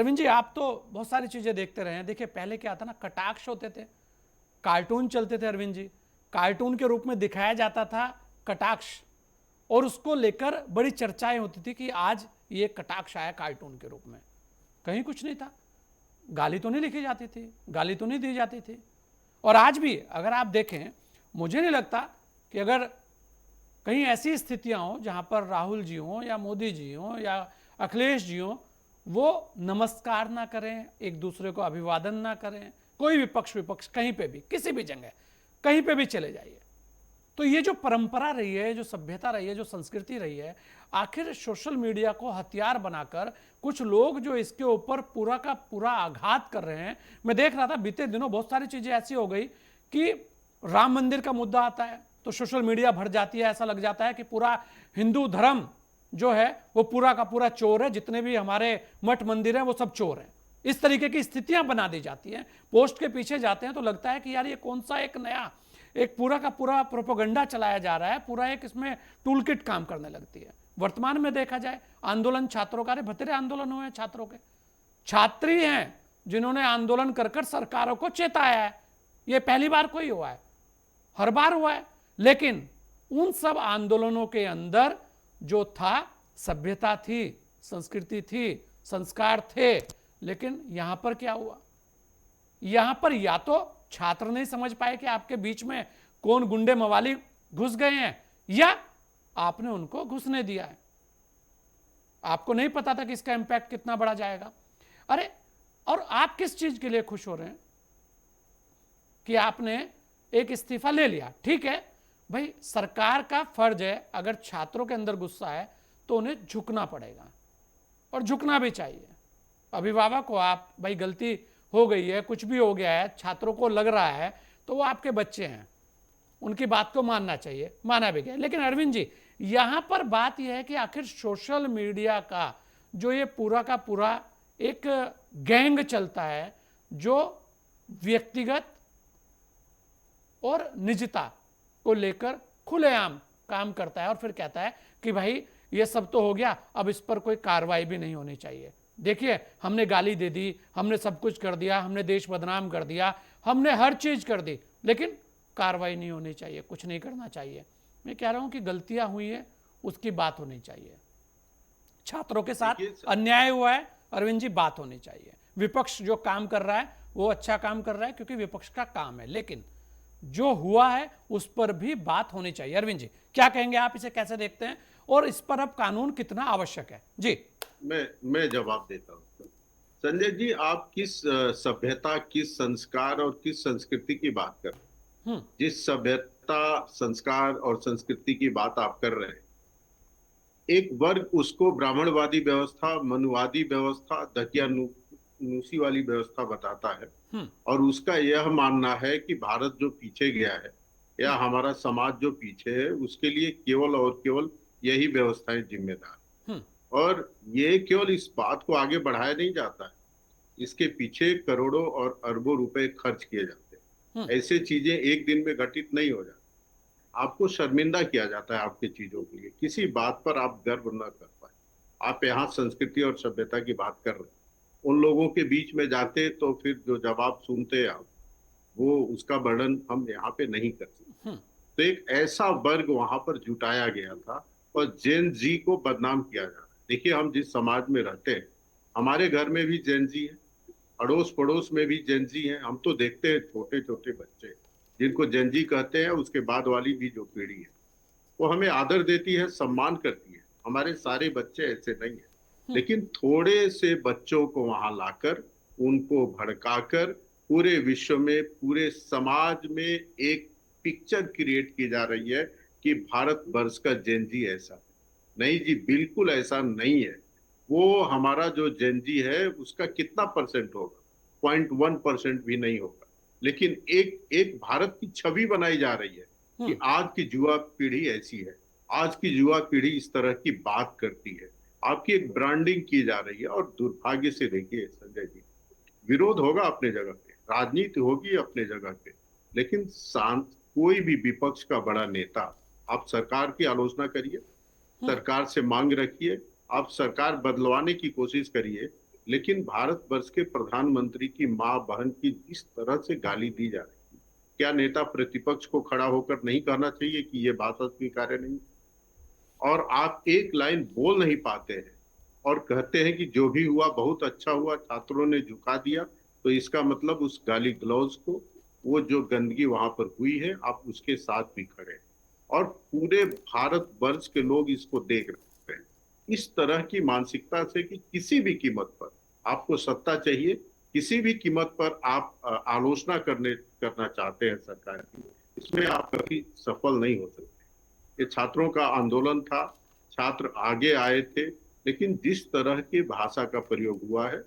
अरविंद जी, आप तो बहुत सारी चीजें देखते रहे हैं। देखिए, पहले क्या था ना, कटाक्ष होते थे, कार्टून चलते थे अरविंद जी। कार्टून के रूप में दिखाया जाता था कटाक्ष, और उसको लेकर बड़ी चर्चाएं होती थी कि आज ये कटाक्ष आया कार्टून के रूप में। कहीं कुछ नहीं था, गाली तो नहीं लिखी जाती थी, गाली तो नहीं दी जाती थी। और आज भी अगर आप देखें, मुझे नहीं लगता कि अगर कहीं ऐसी स्थितियां हो जहां पर राहुल जी हों या मोदी जी हों या अखिलेश जी हों, वो नमस्कार ना करें, एक दूसरे को अभिवादन ना करें, कोई भी पक्ष विपक्ष कहीं पे भी, किसी भी जगह, कहीं पे भी चले जाइए। तो ये जो परंपरा रही है, जो सभ्यता रही है, जो संस्कृति रही है, आखिर सोशल मीडिया को हथियार बनाकर कुछ लोग जो इसके ऊपर पूरा का पूरा आघात कर रहे हैं। मैं देख रहा था बीते दिनों बहुत सारी चीजें ऐसी हो गई कि राम मंदिर का मुद्दा आता है तो सोशल मीडिया भर जाती है, ऐसा लग जाता है कि पूरा हिंदू धर्म जो है वो पूरा का पूरा चोर है, जितने भी हमारे मठ मंदिर हैं वो सब चोर हैं। इस तरीके की स्थितियां बना दी जाती हैं। पोस्ट के पीछे जाते हैं तो लगता है कि यार ये कौन सा एक नया, एक पूरा का पूरा प्रोपोगंडा चलाया जा रहा है, पूरा एक इसमें टूल किट काम करने लगती है। वर्तमान में देखा जाए, आंदोलन छात्रों का, बतेरे आंदोलन हुए हैं छात्रों के, छात्री हैं जिन्होंने आंदोलन कर कर सरकारों को चेताया है। ये पहली बार कोई हुआ है, हर बार हुआ है। लेकिन उन सब आंदोलनों के अंदर जो था, सभ्यता थी, संस्कृति थी, संस्कार थे। लेकिन यहां पर क्या हुआ, यहां पर या तो छात्र नहीं समझ पाए कि आपके बीच में कौन गुंडे मवाली घुस गए हैं, या आपने उनको घुसने दिया है। आपको नहीं पता था कि इसका इंपैक्ट कितना बड़ा जाएगा। अरे, और आप किस चीज के लिए खुश हो रहे हैं कि आपने एक इस्तीफा ले लिया? ठीक है भाई, सरकार का फर्ज है, अगर छात्रों के अंदर गुस्सा है तो उन्हें झुकना पड़ेगा, और झुकना भी चाहिए। अभिभावक को आप, भाई गलती हो गई है, कुछ भी हो गया है, छात्रों को लग रहा है, तो वो आपके बच्चे हैं, उनकी बात को मानना चाहिए, माना भी गया। लेकिन अरविंद जी, यहां पर बात यह है कि आखिर सोशल मीडिया का जो ये पूरा का पूरा एक गैंग चलता है, जो व्यक्तिगत और निजता को लेकर खुलेआम काम करता है, और फिर कहता है कि भाई ये सब तो हो गया, अब इस पर कोई कार्रवाई भी नहीं होनी चाहिए। देखिए, हमने गाली दे दी, हमने सब कुछ कर दिया, हमने देश बदनाम कर दिया, हमने हर चीज कर दी, लेकिन कार्रवाई नहीं होनी चाहिए, कुछ नहीं करना चाहिए। मैं कह रहा हूं कि गलतियां हुई है, उसकी बात होनी चाहिए। छात्रों के साथ देखिए अन्याय हुआ है अरविंद जी, बात होनी चाहिए। विपक्ष जो काम कर रहा है वो अच्छा काम कर रहा है, क्योंकि विपक्ष का काम है। लेकिन जो हुआ है उस पर भी बात होनी चाहिए। अरविंद जी, क्या कहेंगे आप, इसे कैसे देखते हैं, और इस पर अब कानून कितना आवश्यक है? जी। मैं जवाब देता हूँ। संजय जी, आप किस सभ्यता, किस संस्कार और किस संस्कृति की बात कर रहे हैं? हम्म। जिस सभ्यता, संस्कार और संस्कृति की बात आप कर रहे हैं, एक वर्ग उसको ब्राह्मणवादी व्यवस्था, मनुवादी व्यवस्था, दकियानूसी वाली व्यवस्था बताता है, हम्म। और उसका यह मानना है कि भारत जो पीछे गया है या हम्म। हमारा समाज जो पीछे है, उसके लिए केवल और केवल यही व्यवस्थाएं जिम्मेदार। हम्म। और ये केवल इस बात को आगे बढ़ाया नहीं जाता है, इसके पीछे करोड़ों और अरबों रुपए खर्च किए जाते हम्म। हैं। ऐसे चीजें एक दिन में घटित नहीं हो जाती। आपको शर्मिंदा किया जाता है आपकी चीजों के लिए, किसी बात पर आप गर्व न कर पाए। आप यहाँ संस्कृति और सभ्यता की बात कर रहे हैं, उन लोगों के बीच में जाते तो फिर जो जवाब सुनते आप, वो उसका वर्णन हम यहाँ पे नहीं कर सकते। हम्म। तो एक ऐसा वर्ग वहां पर जुटाया गया था, और जेन जी को बदनाम किया जा रहा है। देखिए, हम जिस समाज में रहते हैं, हमारे घर में भी जेन जी है, अड़ोस पड़ोस में भी जेन जी है। हम तो देखते हैं छोटे छोटे बच्चे जिनको जेन जी कहते हैं, उसके बाद वाली भी जो पीढ़ी है वो हमें आदर देती है, सम्मान करती है। हमारे सारे बच्चे ऐसे नहीं है, हम्म। लेकिन थोड़े से बच्चों को वहां लाकर, उनको भड़काकर पूरे विश्व में, पूरे समाज में एक पिक्चर क्रिएट की जा रही है कि भारत वर्ष का जेनजी ऐसा है। नहीं जी, बिल्कुल ऐसा नहीं है। वो हमारा जो जेनजी है उसका कितना परसेंट होगा? 0.1% भी नहीं होगा। लेकिन एक एक भारत की छवि बनाई जा रही है कि हम्म। आज की युवा पीढ़ी ऐसी है, आज की युवा पीढ़ी इस तरह की बात करती है। आपकी एक ब्रांडिंग की जा रही है। और दुर्भाग्य से देखिए संजय जी, विरोध होगा अपने जगह पे, राजनीति होगी अपने जगह पे, लेकिन शांत कोई भी विपक्ष का बड़ा नेता, आप सरकार की आलोचना करिए, हम्म। सरकार से मांग रखिए, आप सरकार बदलवाने की कोशिश करिए, लेकिन भारतवर्ष के प्रधानमंत्री की माँ बहन की जिस तरह से गाली दी जा रही है, क्या नेता प्रतिपक्ष को खड़ा होकर नहीं कहना चाहिए कि ये बात अस्वीकार्य नहीं? और आप एक लाइन बोल नहीं पाते हैं और कहते हैं कि जो भी हुआ बहुत अच्छा हुआ, छात्रों ने झुका दिया, तो इसका मतलब उस गाली गलौज को, वो जो गंदगी वहां पर हुई है, आप उसके साथ भी खड़े हैं और पूरे भारत वर्ष के लोग इसको देख रहे हैं। इस तरह की मानसिकता से कि किसी भी कीमत पर आपको सत्ता चाहिए, किसी भी कीमत पर आप आलोचना करना चाहते हैं सरकार की, इसमें आप कभी सफल नहीं हो सकते। ये छात्रों का आंदोलन था, छात्र आगे आए थे, लेकिन जिस तरह की भाषा का प्रयोग हुआ है,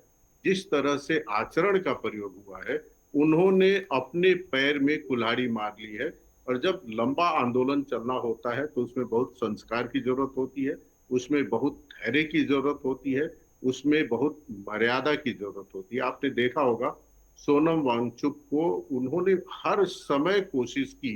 जिस तरह से आचरण का प्रयोग हुआ है, उन्होंने अपने पैर में कुल्हाड़ी मार ली है। और जब लंबा आंदोलन चलना होता है तो उसमें बहुत संस्कार की जरूरत होती है, उसमें बहुत धैर्य की जरूरत होती है, उसमें बहुत मर्यादा की जरूरत होती है। आपने देखा होगा सोनम वांगचुक को उन्होंने हर समय कोशिश की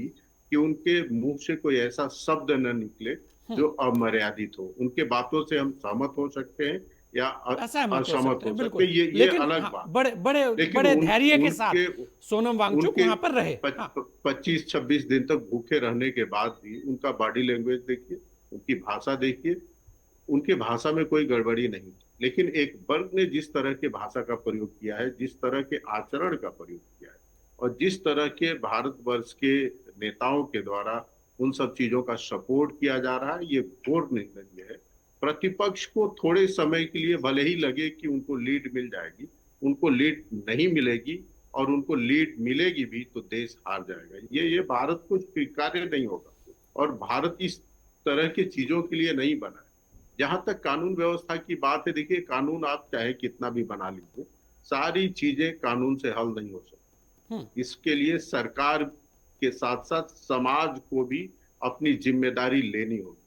कि उनके मुंह से कोई ऐसा शब्द न निकले जो अमर्यादित हो। उनके बातों से हम सहमत हो सकते हैं या असहमत हो असहमत सकते हो हैं, सकते बिल्कुल। हैं, ये लेकिन अलग हाँ, बात। बड़े बड़े लेकिन बड़े धैर्य के साथ उनके सोनम वांगचुक उनके वहां पर रहे। हाँ, 25-26 दिन तक भूखे रहने के बाद भी उनका बॉडी लैंग्वेज देखिए, उनकी भाषा देखिए, उनकी भाषा में कोई गड़बड़ी नहीं। लेकिन एक वर्ग ने जिस तरह के भाषा का प्रयोग किया है, जिस तरह के आचरण का प्रयोग किया है और जिस तरह के भारतवर्ष के नेताओं के द्वारा उन सब चीजों का सपोर्ट किया जा रहा है, ये घोर निंदनीय है। प्रतिपक्ष को थोड़े समय के लिए भले ही लगे कि उनको लीड मिल जाएगी, उनको लीड नहीं मिलेगी, और उनको लीड मिलेगी भी तो देश हार जाएगा। ये भारत को स्वीकार्य नहीं होगा और भारत इस तरह की चीजों के लिए नहीं बना है। जहां तक कानून व्यवस्था की बात है, देखिए कानून आप चाहे कितना भी बना लीजिए, सारी चीजें कानून से हल नहीं हो सकती। इसके लिए सरकार के साथ साथ समाज को भी अपनी जिम्मेदारी लेनी होगी।